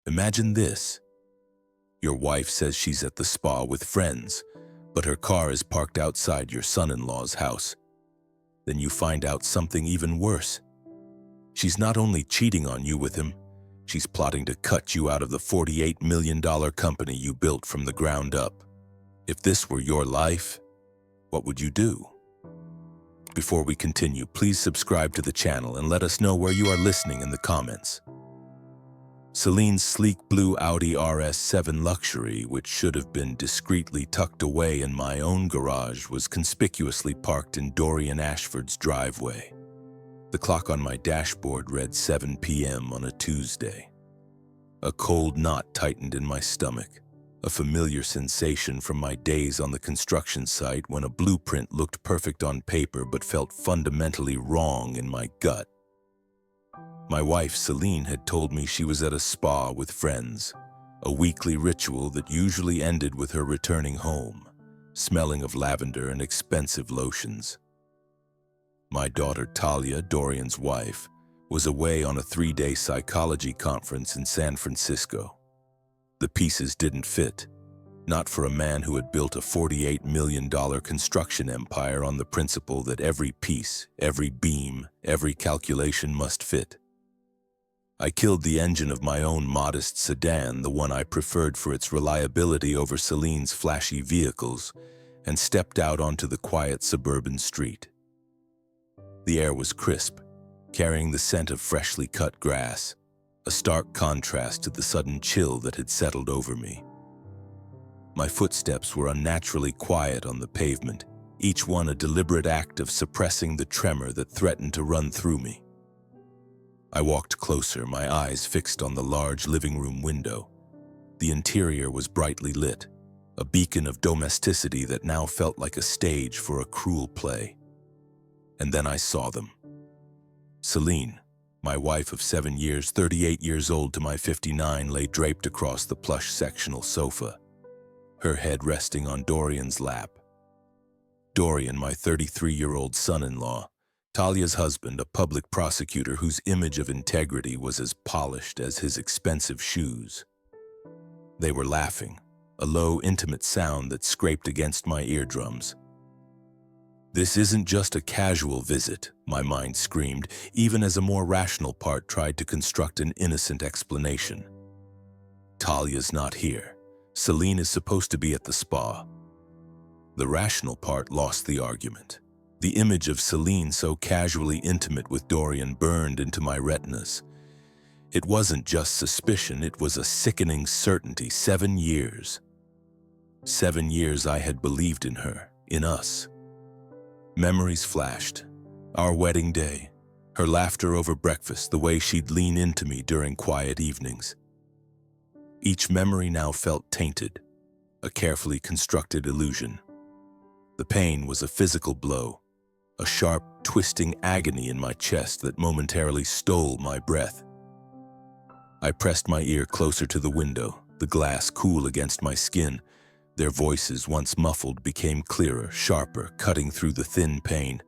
Imagine this. Your wife says she's at the spa with friends, but her car is parked outside your son-in-law's house. Then you find out something even worse. She's not only cheating on you with him, she's plotting to cut you out of the $48 million company you built from the ground up. If this were your life, what would you do? Before we continue, please subscribe to the channel and let us know where you are listening in the comments. Celine's sleek blue Audi RS7 Luxury, which should have been discreetly tucked away in my own garage, was conspicuously parked in Dorian Ashford's driveway. The clock on my dashboard read 7 p.m. on a Tuesday. A cold knot tightened in my stomach, a familiar sensation from my days on the construction site when a blueprint looked perfect on paper but felt fundamentally wrong in my gut. My wife, Celine, had told me she was at a spa with friends, a weekly ritual that usually ended with her returning home, smelling of lavender and expensive lotions. My daughter Talia, Dorian's wife, was away on a 3-day psychology conference in San Francisco. The pieces didn't fit, not for a man who had built a $48 million construction empire on the principle that every piece, every beam, every calculation must fit. I killed the engine of my own modest sedan, the one I preferred for its reliability over Celine's flashy vehicles, and stepped out onto the quiet suburban street. The air was crisp, carrying the scent of freshly cut grass, a stark contrast to the sudden chill that had settled over me. My footsteps were unnaturally quiet on the pavement, each one a deliberate act of suppressing the tremor that threatened to run through me. I walked closer, my eyes fixed on the large living room window. The interior was brightly lit, a beacon of domesticity that now felt like a stage for a cruel play. And then I saw them. Celine, my wife of 7 years, 38 years old to my 59, lay draped across the plush sectional sofa, her head resting on Dorian's lap. Dorian, my 33-year-old son-in-law, Talia's husband, a public prosecutor whose image of integrity was as polished as his expensive shoes. They were laughing, a low, intimate sound that scraped against my eardrums. This isn't just a casual visit, my mind screamed, even as a more rational part tried to construct an innocent explanation. Talia's not here. Celine is supposed to be at the spa. The rational part lost the argument. The image of Celine so casually intimate with Dorian burned into my retinas. It wasn't just suspicion, it was a sickening certainty. 7 years. 7 years I had believed in her, in us. Memories flashed. Our wedding day, her laughter over breakfast, the way she'd lean into me during quiet evenings. Each memory now felt tainted, a carefully constructed illusion. The pain was a physical blow, a sharp, twisting agony in my chest that momentarily stole my breath. I pressed my ear closer to the window, the glass cool against my skin. Their voices, once muffled, became clearer, sharper, cutting through the thin pain.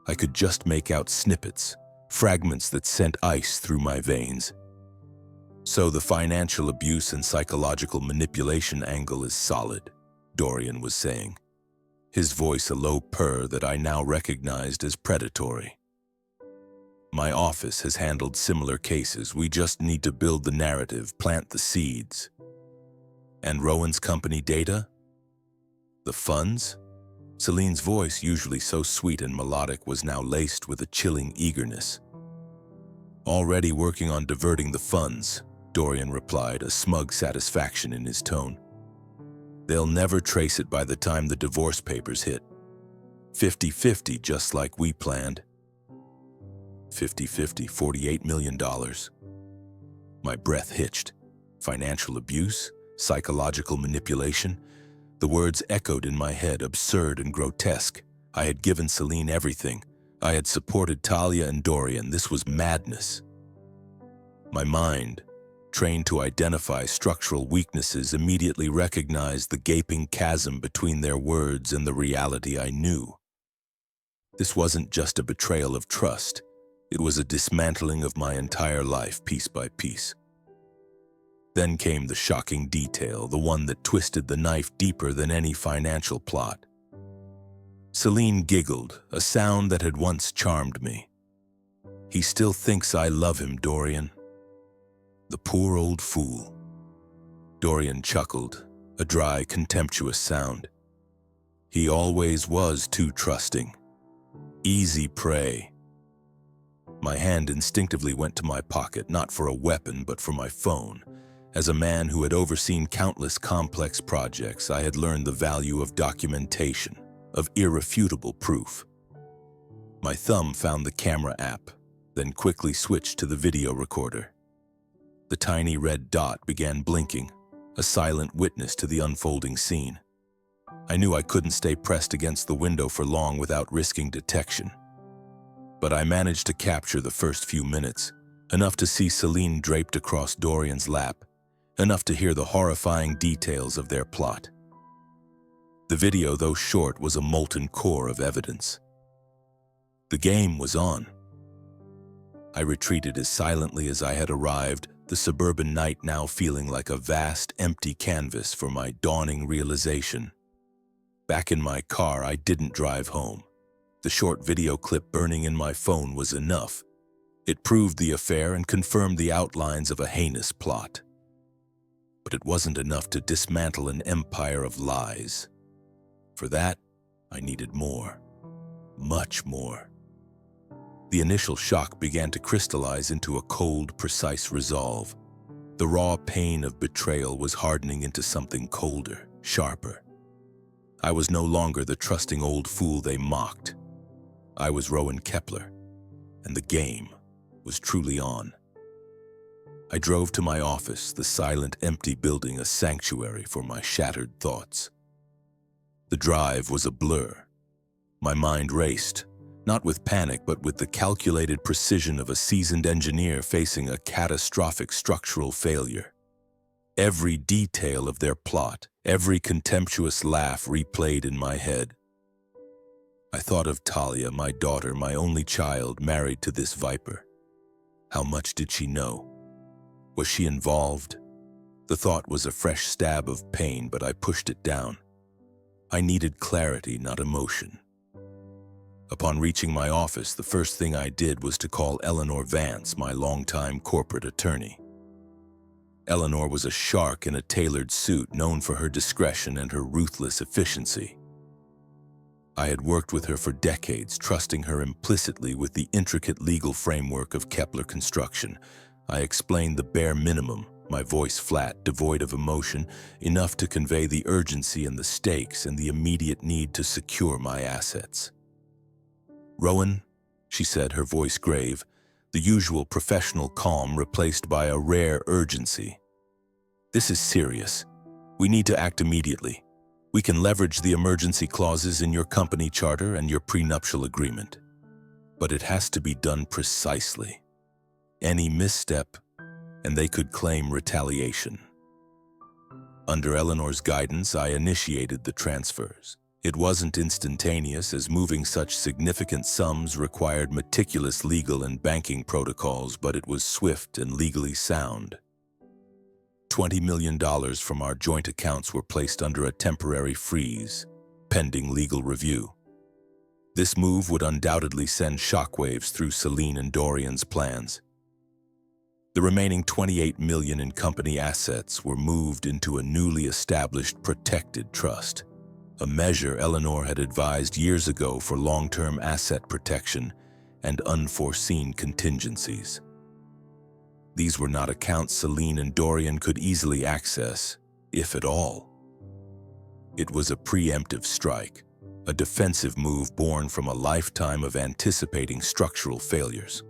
I could just make out snippets, fragments that sent ice through my veins. So the financial abuse and psychological manipulation angle is solid, Dorian was saying, his voice a low purr that I now recognized as predatory. My office has handled similar cases. We just need to build the narrative, plant the seeds. And Rowan's company data? The funds? Celine's voice, usually so sweet and melodic, was now laced with a chilling eagerness. Already working on diverting the funds, Dorian replied, a smug satisfaction in his tone. They'll never trace it by the time the divorce papers hit. 50-50, just like we planned. 50-50, $48 million. My breath hitched. Financial abuse? Psychological manipulation? The words echoed in my head, absurd and grotesque. I had given Celine everything. I had supported Talia and Dorian. This was madness. My mind, trained to identify structural weaknesses, immediately recognized the gaping chasm between their words and the reality I knew. This wasn't just a betrayal of trust. It was a dismantling of my entire life, piece by piece. Then came the shocking detail, the one that twisted the knife deeper than any financial plot. Celine giggled, a sound that had once charmed me. "He still thinks I love him, Dorian." The poor old fool. Dorian chuckled, a dry, contemptuous sound. "He always was too trusting. Easy prey." My hand instinctively went to my pocket, not for a weapon, but for my phone. As a man who had overseen countless complex projects, I had learned the value of documentation, of irrefutable proof. My thumb found the camera app, then quickly switched to the video recorder. The tiny red dot began blinking, a silent witness to the unfolding scene. I knew I couldn't stay pressed against the window for long without risking detection. But I managed to capture the first few minutes, enough to see Celine draped across Dorian's lap, enough to hear the horrifying details of their plot. The video, though short, was a molten core of evidence. The game was on. I retreated as silently as I had arrived, the suburban night now feeling like a vast, empty canvas for my dawning realization. Back in my car, I didn't drive home. The short video clip burning in my phone was enough. It proved the affair and confirmed the outlines of a heinous plot. But it wasn't enough to dismantle an empire of lies. For that, I needed more. Much more. The initial shock began to crystallize into a cold, precise resolve. The raw pain of betrayal was hardening into something colder, sharper. I was no longer the trusting old fool they mocked. I was Rowan Kepler, and the game was truly on. I drove to my office, the silent, empty building a sanctuary for my shattered thoughts. The drive was a blur. My mind raced, not with panic, but with the calculated precision of a seasoned engineer facing a catastrophic structural failure. Every detail of their plot, every contemptuous laugh replayed in my head. I thought of Talia, my daughter, my only child, married to this viper. How much did she know? Was she involved? The thought was a fresh stab of pain, but I pushed it down. I needed clarity, not emotion. Upon reaching my office, the first thing I did was to call Eleanor Vance, my longtime corporate attorney. Eleanor was a shark in a tailored suit, known for her discretion and her ruthless efficiency. I had worked with her for decades, trusting her implicitly with the intricate legal framework of Kepler construction. I explained the bare minimum, my voice flat, devoid of emotion, enough to convey the urgency and the stakes and the immediate need to secure my assets. "Rowan," she said, her voice grave, the usual professional calm replaced by a rare urgency. "This is serious. We need to act immediately. We can leverage the emergency clauses in your company charter and your prenuptial agreement. But it has to be done precisely. Any misstep, and they could claim retaliation." Under Eleanor's guidance, I initiated the transfers. It wasn't instantaneous, as moving such significant sums required meticulous legal and banking protocols, but it was swift and legally sound. $20 million from our joint accounts were placed under a temporary freeze, pending legal review. This move would undoubtedly send shockwaves through Celine and Dorian's plans. The remaining $28 million in company assets were moved into a newly established protected trust, a measure Eleanor had advised years ago for long-term asset protection and unforeseen contingencies. These were not accounts Celine and Dorian could easily access, if at all. It was a preemptive strike, a defensive move born from a lifetime of anticipating structural failures.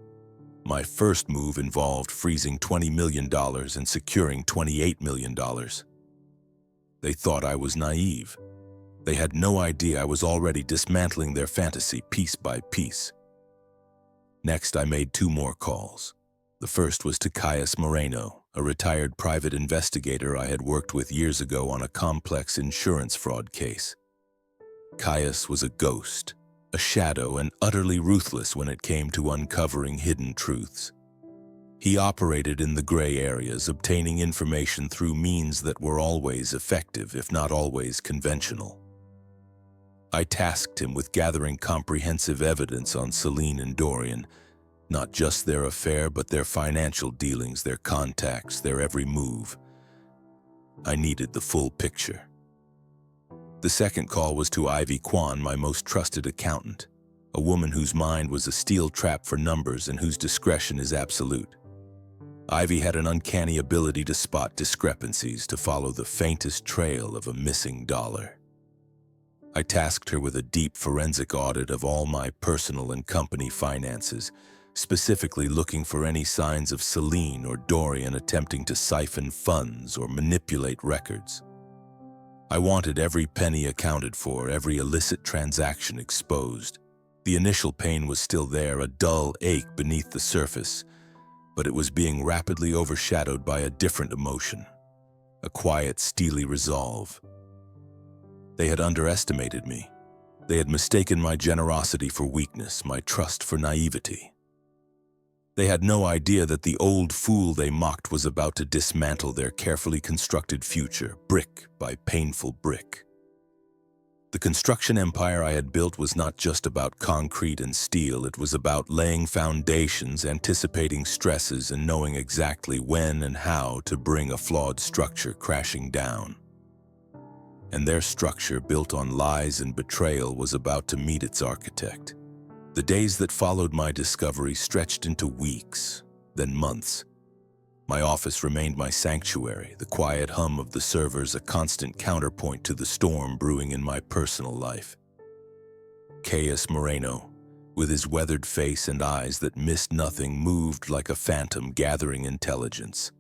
My first move involved freezing $20 million and securing $28 million. They thought I was naive. They had no idea I was already dismantling their fantasy piece by piece. Next, I made 2 more calls. The first was to Caius Moreno, a retired private investigator I had worked with years ago on a complex insurance fraud case. Caius was a ghost, a shadow, and utterly ruthless when it came to uncovering hidden truths. He operated in the gray areas, obtaining information through means that were always effective, if not always conventional. I tasked him with gathering comprehensive evidence on Celine and Dorian, not just their affair, but their financial dealings, their contacts, their every move. I needed the full picture. The second call was to Ivy Kwan, my most trusted accountant, a woman whose mind was a steel trap for numbers and whose discretion is absolute. Ivy had an uncanny ability to spot discrepancies, to follow the faintest trail of a missing dollar. I tasked her with a deep forensic audit of all my personal and company finances, specifically looking for any signs of Celine or Dorian attempting to siphon funds or manipulate records. I wanted every penny accounted for, every illicit transaction exposed. The initial pain was still there, a dull ache beneath the surface, but it was being rapidly overshadowed by a different emotion, a quiet, steely resolve. They had underestimated me. They had mistaken my generosity for weakness, my trust for naivety. They had no idea that the old fool they mocked was about to dismantle their carefully constructed future, brick by painful brick. The construction empire I had built was not just about concrete and steel. It was about laying foundations, anticipating stresses, and knowing exactly when and how to bring a flawed structure crashing down. And their structure, built on lies and betrayal, was about to meet its architect. The days that followed my discovery stretched into weeks, then months. My office remained my sanctuary, the quiet hum of the servers a constant counterpoint to the storm brewing in my personal life. Caius Moreno, with his weathered face and eyes that missed nothing, moved like a phantom gathering intelligence.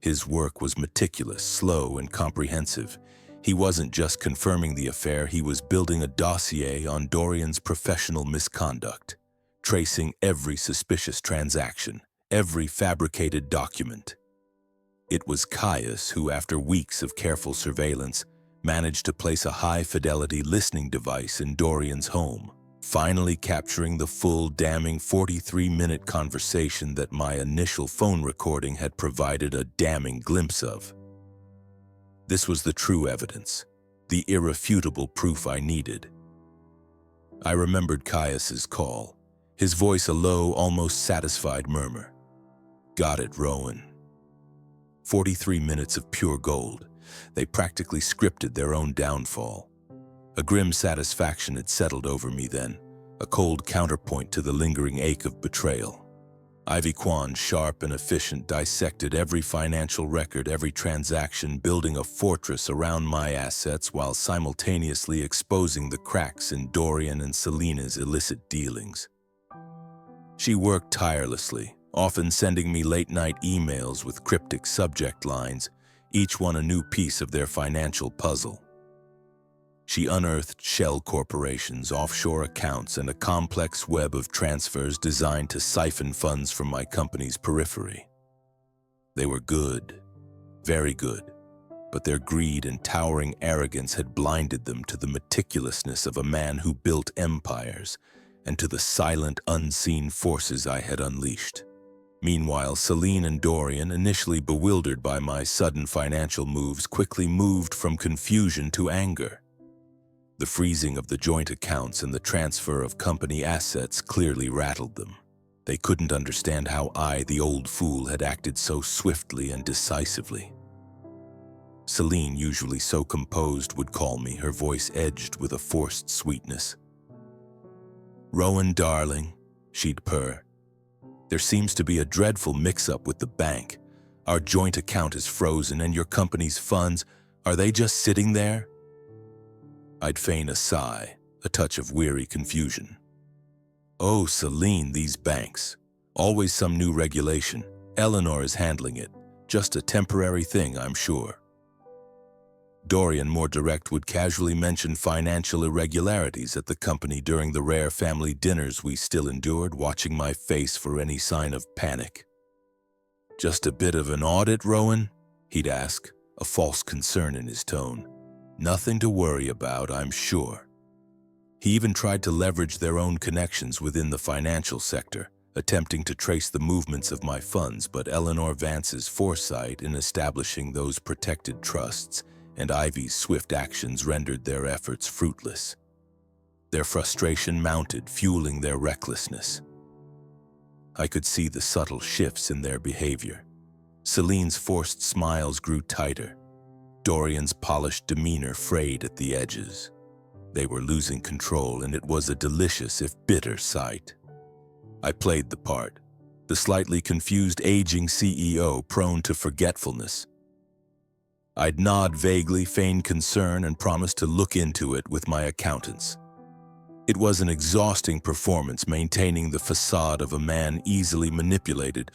His work was meticulous, slow, and comprehensive. He wasn't just confirming the affair, he was building a dossier on Dorian's professional misconduct, tracing every suspicious transaction, every fabricated document. It was Caius who, after weeks of careful surveillance, managed to place a high-fidelity listening device in Dorian's home, finally capturing the full, damning 43-minute conversation that my initial phone recording had provided a damning glimpse of. This was the true evidence, the irrefutable proof I needed. I remembered Caius's call, his voice a low, almost satisfied murmur. Got it, Rowan. 43 minutes of pure gold. They practically scripted their own downfall. A grim satisfaction had settled over me then, a cold counterpoint to the lingering ache of betrayal. Ivy Kwan, sharp and efficient, dissected every financial record, every transaction, building a fortress around my assets while simultaneously exposing the cracks in Dorian and Selena's illicit dealings. She worked tirelessly, often sending me late-night emails with cryptic subject lines, each one a new piece of their financial puzzle. She unearthed shell corporations, offshore accounts, and a complex web of transfers designed to siphon funds from my company's periphery. They were good, very good, but their greed and towering arrogance had blinded them to the meticulousness of a man who built empires and to the silent, unseen forces I had unleashed. Meanwhile, Celine and Dorian, initially bewildered by my sudden financial moves, quickly moved from confusion to anger. The freezing of the joint accounts and the transfer of company assets clearly rattled them. They couldn't understand how I, the old fool, had acted so swiftly and decisively. Celine, usually so composed, would call me, her voice edged with a forced sweetness. "Rowan, darling," she'd purr. "There seems to be a dreadful mix-up with the bank. Our joint account is frozen and your company's funds, are they just sitting there?" I'd feign a sigh, a touch of weary confusion. "Oh, Celine, these banks. Always some new regulation. Eleanor is handling it. Just a temporary thing, I'm sure." Dorian, more direct, would casually mention financial irregularities at the company during the rare family dinners we still endured, watching my face for any sign of panic. "Just a bit of an audit, Rowan?" he'd ask, a false concern in his tone. "Nothing to worry about, I'm sure." He even tried to leverage their own connections within the financial sector, attempting to trace the movements of my funds, but Eleanor Vance's foresight in establishing those protected trusts and Ivy's swift actions rendered their efforts fruitless. Their frustration mounted, fueling their recklessness. I could see the subtle shifts in their behavior. Celine's forced smiles grew tighter. Dorian's polished demeanor frayed at the edges. They were losing control, and it was a delicious, if bitter, sight. I played the part, the slightly confused aging CEO prone to forgetfulness. I'd nod vaguely, feign concern, and promise to look into it with my accountants. It was an exhausting performance, maintaining the facade of a man easily manipulated,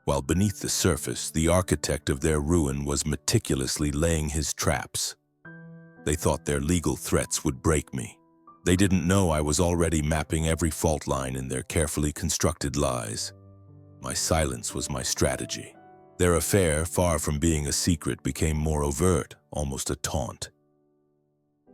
while beneath the surface, the architect of their ruin was meticulously laying his traps. They thought their legal threats would break me. They didn't know I was already mapping every fault line in their carefully constructed lies. My silence was my strategy. Their affair, far from being a secret, became more overt, almost a taunt.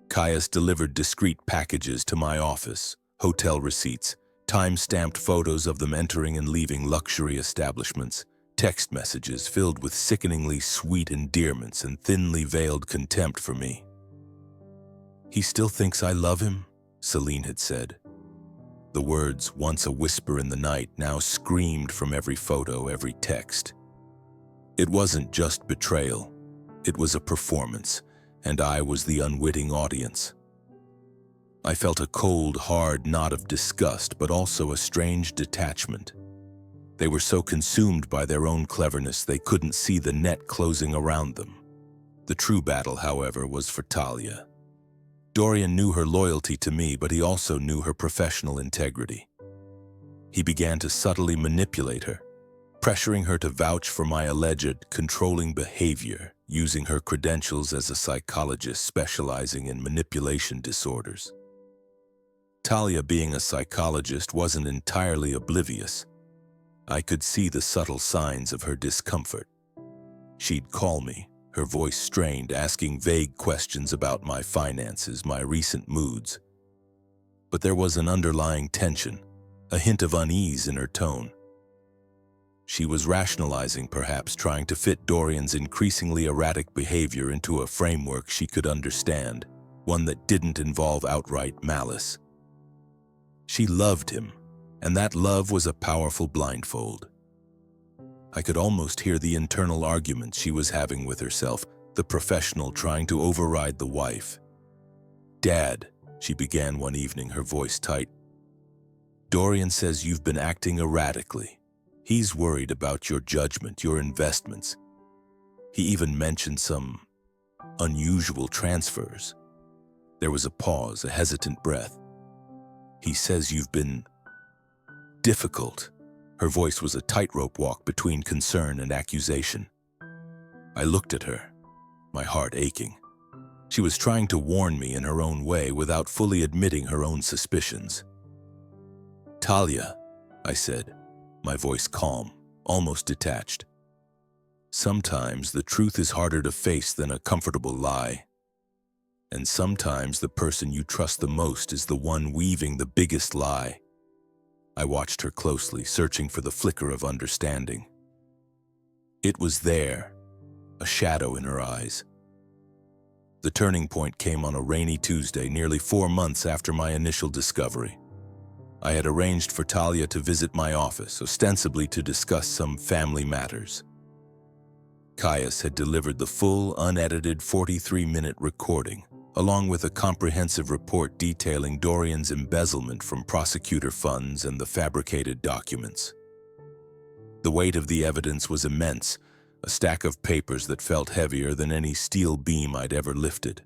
Caius delivered discreet packages to my office, hotel receipts, time-stamped photos of them entering and leaving luxury establishments, text messages filled with sickeningly sweet endearments and thinly veiled contempt for me. "He still thinks I love him," Celine had said. The words, once a whisper in the night, now screamed from every photo, every text. It wasn't just betrayal. It was a performance, and I was the unwitting audience. I felt a cold, hard knot of disgust, but also a strange detachment. They were so consumed by their own cleverness they couldn't see the net closing around them. The true battle, however, was for Talia. Dorian knew her loyalty to me, but he also knew her professional integrity. He began to subtly manipulate her, pressuring her to vouch for my alleged controlling behavior, using her credentials as a psychologist specializing in manipulation disorders. Talia, being a psychologist, wasn't entirely oblivious. I could see the subtle signs of her discomfort. She'd call me, her voice strained, asking vague questions about my finances, my recent moods. But there was an underlying tension, a hint of unease in her tone. She was rationalizing, perhaps trying to fit Dorian's increasingly erratic behavior into a framework she could understand, one that didn't involve outright malice. She loved him, and that love was a powerful blindfold. I could almost hear the internal arguments she was having with herself, the professional trying to override the wife. "Dad," she began one evening, her voice tight. "Dorian says you've been acting erratically. He's worried about your judgment, your investments. He even mentioned some unusual transfers." There was a pause, a hesitant breath. "He says you've been difficult." Her voice was a tightrope walk between concern and accusation. I looked at her, my heart aching. She was trying to warn me in her own way without fully admitting her own suspicions. "Talia," I said, my voice calm, almost detached. "Sometimes the truth is harder to face than a comfortable lie. And sometimes the person you trust the most is the one weaving the biggest lie." I watched her closely, searching for the flicker of understanding. It was there, a shadow in her eyes. The turning point came on a rainy Tuesday, nearly 4 months after my initial discovery. I had arranged for Talia to visit my office, ostensibly to discuss some family matters. Caius had delivered the full, unedited 43-minute recording, along with a comprehensive report detailing Dorian's embezzlement from prosecutor funds and the fabricated documents. The weight of the evidence was immense, a stack of papers that felt heavier than any steel beam I'd ever lifted.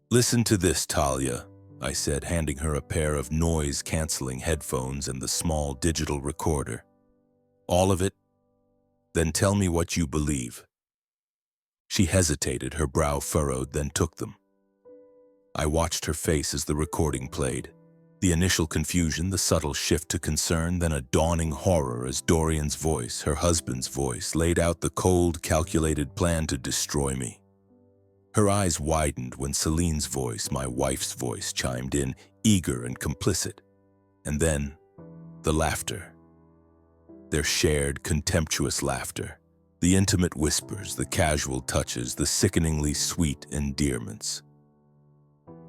"Listen to this, Talia," I said, handing her a pair of noise-canceling headphones and the small digital recorder. "All of it? Then tell me what you believe." She hesitated, her brow furrowed, then took them. I watched her face as the recording played. The initial confusion, the subtle shift to concern, then a dawning horror as Dorian's voice, her husband's voice, laid out the cold, calculated plan to destroy me. Her eyes widened when Celine's voice, my wife's voice, chimed in, eager and complicit. And then, the laughter. Their shared, contemptuous laughter, the intimate whispers, the casual touches, the sickeningly sweet endearments.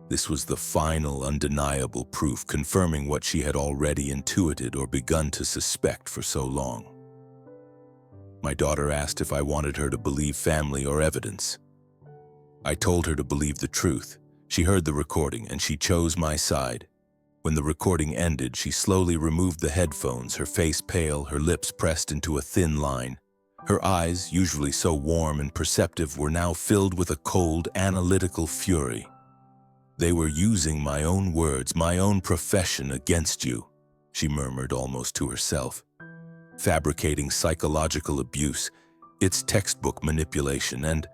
This was the final, undeniable proof confirming what she had already intuited or begun to suspect for so long. My daughter asked if I wanted her to believe family or evidence. I told her to believe the truth. She heard the recording and she chose my side. When the recording ended, she slowly removed the headphones, her face pale, her lips pressed into a thin line. Her eyes, usually so warm and perceptive, were now filled with a cold, analytical fury. "They were using my own words, my own profession against you," she murmured almost to herself. "Fabricating psychological abuse, it's textbook manipulation and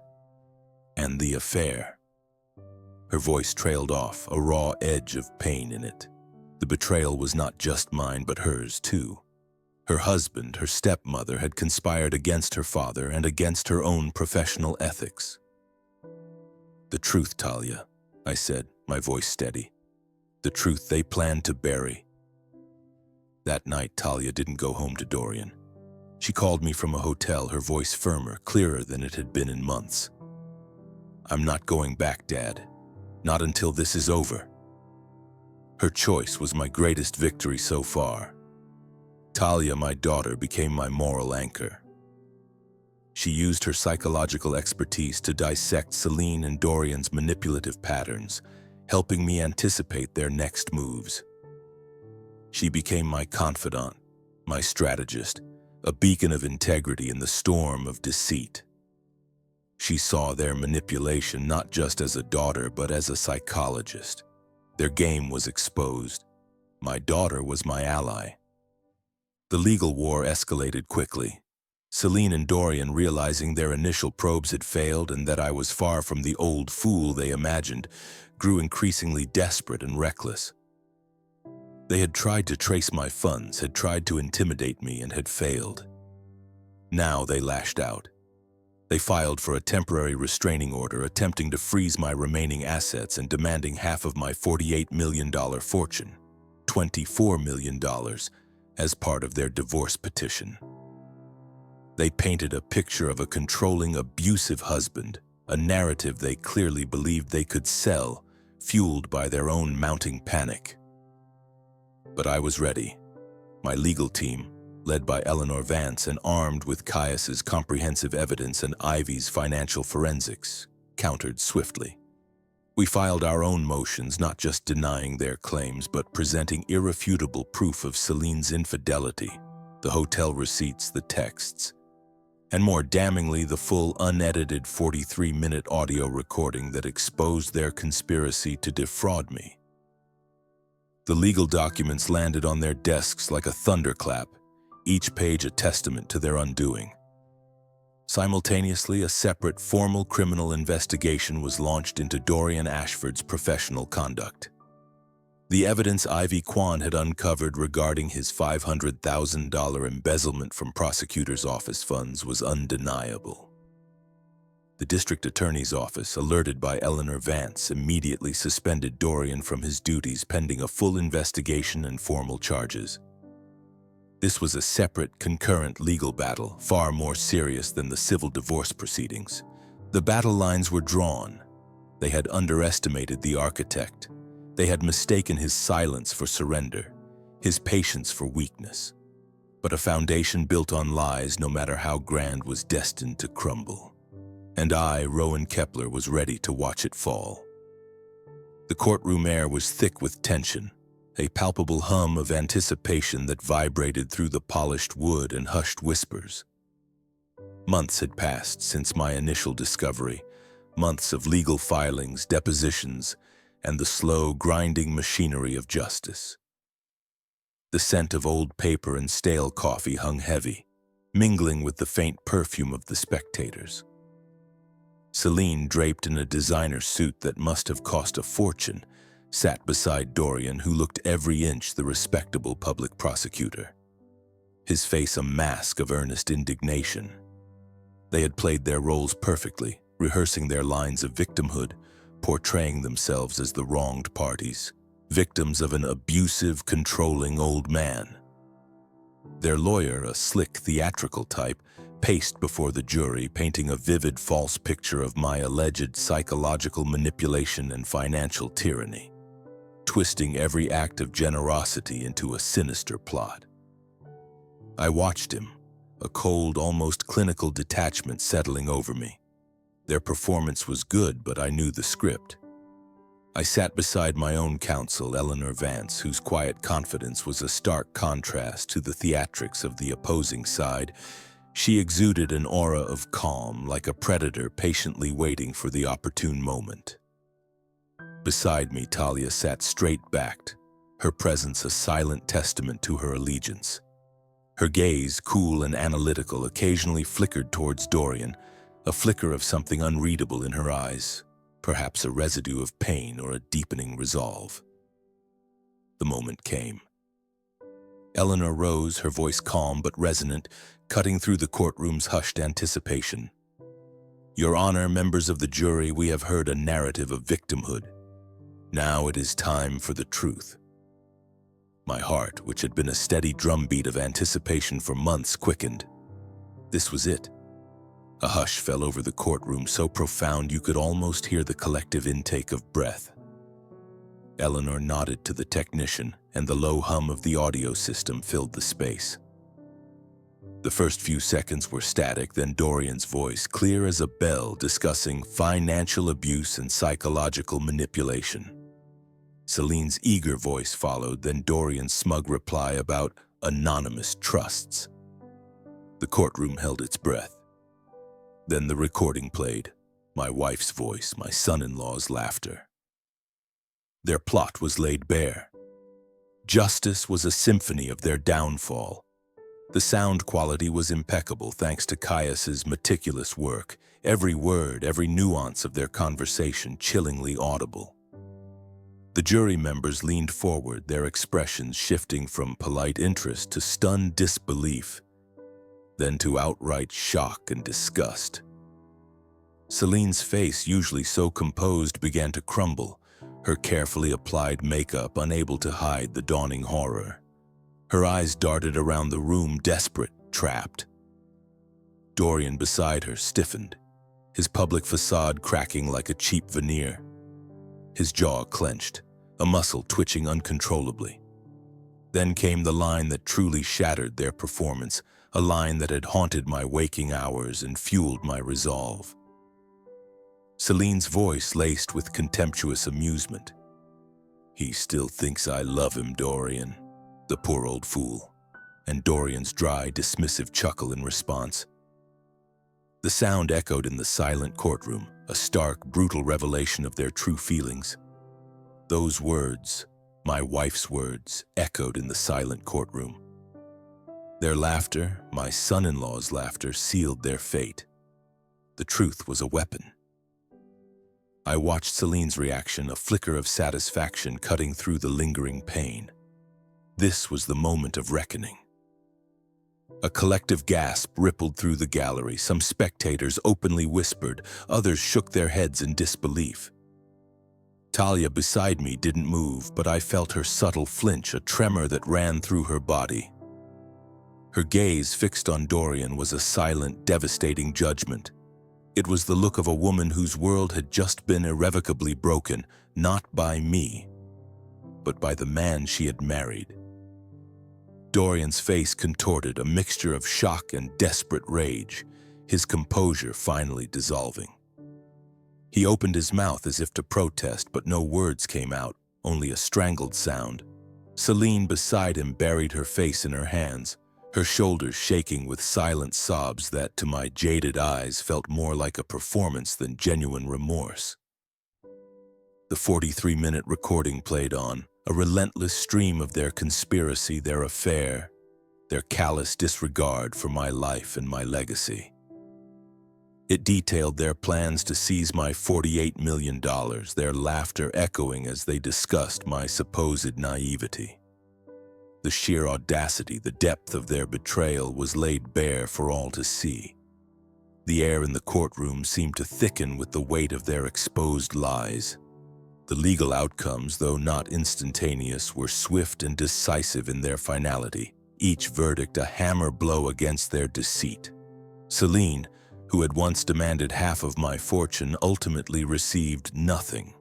the affair." Her voice trailed off, a raw edge of pain in it. The betrayal was not just mine, but hers too. Her husband, her stepmother, had conspired against her father and against her own professional ethics. "The truth, Talia," I said, my voice steady. "The truth they planned to bury." That night, Talia didn't go home to Dorian. She called me from a hotel, her voice firmer, clearer than it had been in months. "I'm not going back, Dad. Not until this is over." Her choice was my greatest victory so far. Talia, my daughter, became my moral anchor. She used her psychological expertise to dissect Celine and Dorian's manipulative patterns, helping me anticipate their next moves. She became my confidant, my strategist, a beacon of integrity in the storm of deceit. She saw their manipulation not just as a daughter, but as a psychologist. Their game was exposed. My daughter was my ally. The legal war escalated quickly. Celine and Dorian, realizing their initial probes had failed and that I was far from the old fool they imagined, grew increasingly desperate and reckless. They had tried to trace my funds, had tried to intimidate me, and had failed. Now they lashed out. They filed for a temporary restraining order, attempting to freeze my remaining assets and demanding half of my $48 million fortune, $24 million, as part of their divorce petition. They painted a picture of a controlling, abusive husband, a narrative they clearly believed they could sell, fueled by their own mounting panic. But I was ready. My legal team, led by Eleanor Vance and armed with Caius's comprehensive evidence and Ivy's financial forensics, countered swiftly. We filed our own motions, not just denying their claims, but presenting irrefutable proof of Celine's infidelity, the hotel receipts, the texts, and more damningly, the full unedited 43-minute audio recording that exposed their conspiracy to defraud me. The legal documents landed on their desks like a thunderclap, each page a testament to their undoing. Simultaneously, a separate formal criminal investigation was launched into Dorian Ashford's professional conduct. The evidence Ivy Kwan had uncovered regarding his $500,000 embezzlement from prosecutor's office funds was undeniable. The district attorney's office, alerted by Eleanor Vance, immediately suspended Dorian from his duties pending a full investigation and formal charges. This was a separate, concurrent legal battle, far more serious than the civil divorce proceedings. The battle lines were drawn. They had underestimated the architect. They had mistaken his silence for surrender, his patience for weakness. But a foundation built on lies, no matter how grand, was destined to crumble. And I, Rowan Kepler, was ready to watch it fall. The courtroom air was thick with tension, a palpable hum of anticipation that vibrated through the polished wood and hushed whispers. Months had passed since my initial discovery, months of legal filings, depositions, and the slow, grinding machinery of justice. The scent of old paper and stale coffee hung heavy, mingling with the faint perfume of the spectators. Celine, draped in a designer suit that must have cost a fortune, sat beside Dorian, who looked every inch the respectable public prosecutor, his face a mask of earnest indignation. They had played their roles perfectly, rehearsing their lines of victimhood, portraying themselves as the wronged parties, victims of an abusive, controlling old man. Their lawyer, a slick theatrical type, paced before the jury, painting a vivid false picture of my alleged psychological manipulation and financial tyranny, twisting every act of generosity into a sinister plot. I watched him, a cold, almost clinical detachment settling over me. Their performance was good, but I knew the script. I sat beside my own counsel, Eleanor Vance, whose quiet confidence was a stark contrast to the theatrics of the opposing side. She exuded an aura of calm, like a predator patiently waiting for the opportune moment. Beside me, Talia sat straight-backed, her presence a silent testament to her allegiance. Her gaze, cool and analytical, occasionally flickered towards Dorian, a flicker of something unreadable in her eyes, perhaps a residue of pain or a deepening resolve. The moment came. Eleanor rose, her voice calm but resonant, cutting through the courtroom's hushed anticipation. "Your Honor, members of the jury, we have heard a narrative of victimhood. Now it is time for the truth." My heart, which had been a steady drumbeat of anticipation for months, quickened. This was it. A hush fell over the courtroom, so profound you could almost hear the collective intake of breath. Eleanor nodded to the technician, and the low hum of the audio system filled the space. The first few seconds were static, then Dorian's voice, clear as a bell, discussing financial abuse and psychological manipulation. Celine's eager voice followed, then Dorian's smug reply about anonymous trusts. The courtroom held its breath. Then the recording played, my wife's voice, my son-in-law's laughter. Their plot was laid bare. Justice was a symphony of their downfall. The sound quality was impeccable thanks to Caius's meticulous work, every word, every nuance of their conversation chillingly audible. The jury members leaned forward, their expressions shifting from polite interest to stunned disbelief, then to outright shock and disgust. Celine's face, usually so composed, began to crumble, her carefully applied makeup unable to hide the dawning horror. Her eyes darted around the room, desperate, trapped. Dorian beside her stiffened, his public facade cracking like a cheap veneer. His jaw clenched, a muscle twitching uncontrollably. Then came the line that truly shattered their performance, a line that had haunted my waking hours and fueled my resolve. Celine's voice laced with contemptuous amusement. "He still thinks I love him, Dorian. The poor old fool." And Dorian's dry, dismissive chuckle in response. The sound echoed in the silent courtroom, a stark, brutal revelation of their true feelings. Those words, my wife's words, echoed in the silent courtroom. Their laughter, my son-in-law's laughter, sealed their fate. The truth was a weapon. I watched Celine's reaction, a flicker of satisfaction cutting through the lingering pain. This was the moment of reckoning. A collective gasp rippled through the gallery. Some spectators openly whispered, others shook their heads in disbelief. Talia beside me didn't move, but I felt her subtle flinch, a tremor that ran through her body. Her gaze, fixed on Dorian, was a silent, devastating judgment. It was the look of a woman whose world had just been irrevocably broken, not by me, but by the man she had married. Dorian's face contorted, a mixture of shock and desperate rage, his composure finally dissolving. He opened his mouth as if to protest, but no words came out, only a strangled sound. Celine beside him buried her face in her hands, her shoulders shaking with silent sobs that, to my jaded eyes, felt more like a performance than genuine remorse. The 43-minute recording played on, a relentless stream of their conspiracy, their affair, their callous disregard for my life and my legacy. It detailed their plans to seize my $48 million, their laughter echoing as they discussed my supposed naivety. The sheer audacity, the depth of their betrayal was laid bare for all to see. The air in the courtroom seemed to thicken with the weight of their exposed lies. The legal outcomes, though not instantaneous, were swift and decisive in their finality. each verdict a hammer blow against their deceit. Celine, who had once demanded half of my fortune, ultimately received nothing.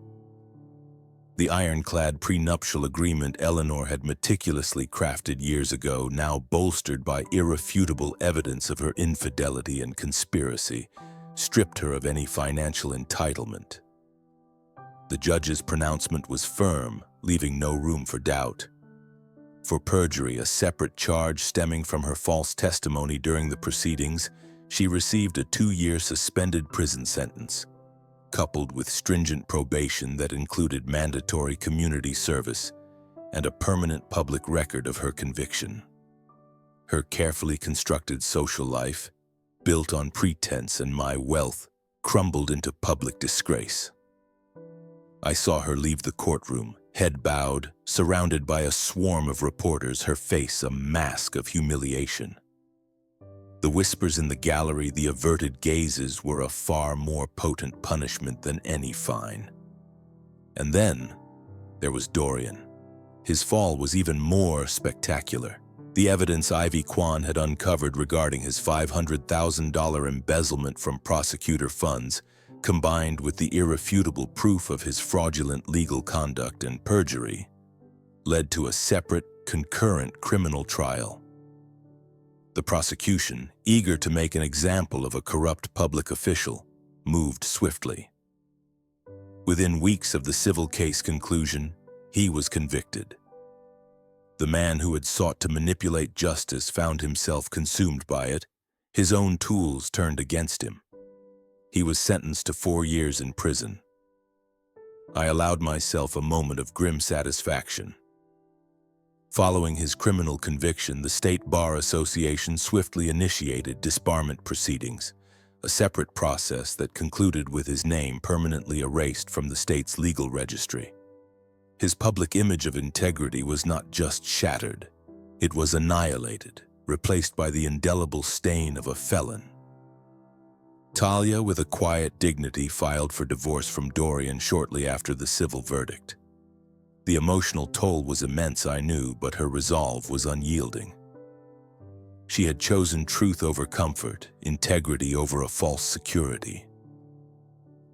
The ironclad prenuptial agreement Eleanor had meticulously crafted years ago, now bolstered by irrefutable evidence of her infidelity and conspiracy, stripped her of any financial entitlement. The judge's pronouncement was firm, leaving no room for doubt. For perjury, a separate charge stemming from her false testimony during the proceedings, she received a 2-year suspended prison sentence, coupled with stringent probation that included mandatory community service and a permanent public record of her conviction. Her carefully constructed social life, built on pretense and my wealth, crumbled into public disgrace. I saw her leave the courtroom, head bowed, surrounded by a swarm of reporters, her face a mask of humiliation. The whispers in the gallery, the averted gazes, were a far more potent punishment than any fine. And then there was Dorian. His fall was even more spectacular. The evidence Ivy Kwan had uncovered regarding his $500,000 embezzlement from prosecutor funds, combined with the irrefutable proof of his fraudulent legal conduct and perjury, led to a separate, concurrent criminal trial. The prosecution, eager to make an example of a corrupt public official, moved swiftly. Within weeks of the civil case conclusion, he was convicted. The man who had sought to manipulate justice found himself consumed by it, his own tools turned against him. He was sentenced to 4 years in prison. I allowed myself a moment of grim satisfaction. Following his criminal conviction, the State Bar Association swiftly initiated disbarment proceedings, a separate process that concluded with his name permanently erased from the state's legal registry. His public image of integrity was not just shattered, it was annihilated, replaced by the indelible stain of a felon. Talia, with a quiet dignity, filed for divorce from Dorian shortly after the civil verdict. The emotional toll was immense, I knew, but her resolve was unyielding. She had chosen truth over comfort, integrity over a false security.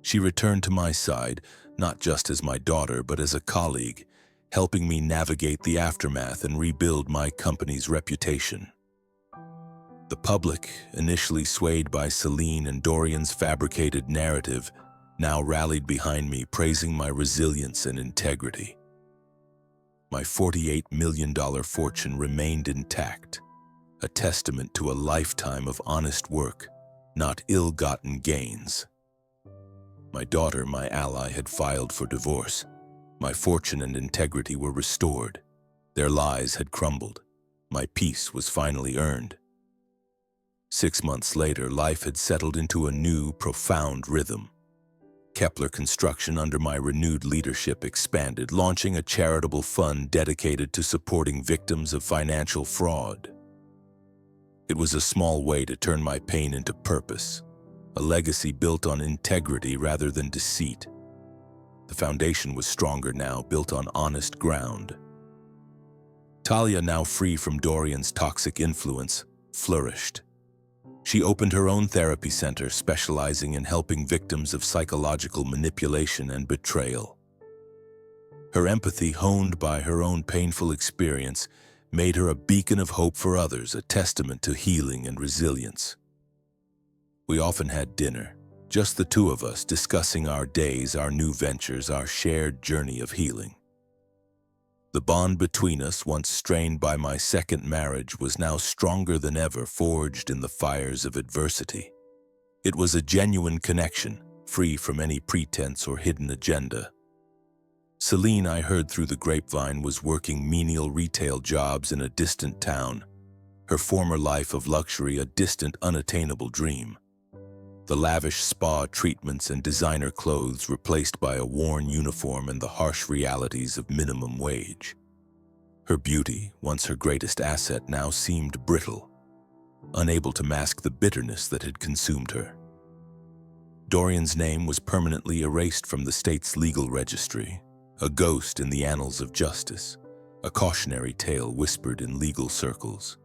She returned to my side, not just as my daughter, but as a colleague, helping me navigate the aftermath and rebuild my company's reputation. The public, initially swayed by Celine and Dorian's fabricated narrative, now rallied behind me, praising my resilience and integrity. My $48 million fortune remained intact, a testament to a lifetime of honest work, not ill-gotten gains. My daughter, my ally, had filed for divorce. My fortune and integrity were restored. Their lies had crumbled. My peace was finally earned. 6 months later, life had settled into a new, profound rhythm. Kepler Construction, under my renewed leadership, expanded, launching a charitable fund dedicated to supporting victims of financial fraud. It was a small way to turn my pain into purpose, a legacy built on integrity rather than deceit. The foundation was stronger now, built on honest ground. Talia, now free from Dorian's toxic influence, flourished. She opened her own therapy center, specializing in helping victims of psychological manipulation and betrayal. Her empathy, honed by her own painful experience, made her a beacon of hope for others, a testament to healing and resilience. We often had dinner, just the two of us, discussing our days, our new ventures, our shared journey of healing. The bond between us, once strained by my second marriage, was now stronger than ever, forged in the fires of adversity. It was a genuine connection, free from any pretense or hidden agenda. Celine, I heard through the grapevine, was working menial retail jobs in a distant town, her former life of luxury a distant, unattainable dream. The lavish spa treatments and designer clothes replaced by a worn uniform and the harsh realities of minimum wage. Her beauty, once her greatest asset, now seemed brittle, unable to mask the bitterness that had consumed her. Dorian's name was permanently erased from the state's legal registry, a ghost in the annals of justice, a cautionary tale whispered in legal circles.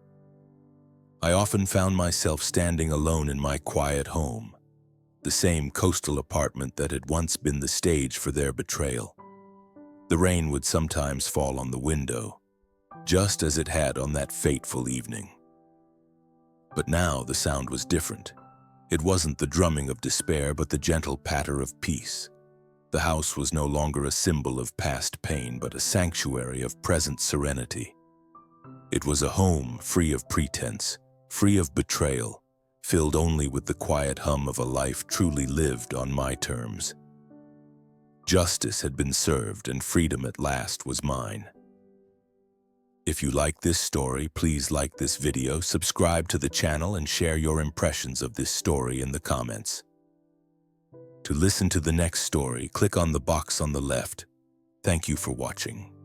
I often found myself standing alone in my quiet home, the same coastal apartment that had once been the stage for their betrayal. The rain would sometimes fall on the window, just as it had on that fateful evening. But now the sound was different. It wasn't the drumming of despair, but the gentle patter of peace. The house was no longer a symbol of past pain, but a sanctuary of present serenity. It was a home free of pretense, free of betrayal, filled only with the quiet hum of a life truly lived on my terms. Justice had been served and freedom at last was mine. If you like this story, please like this video, subscribe to the channel, and share your impressions of this story in the comments. To listen to the next story, click on the box on the left. Thank you for watching.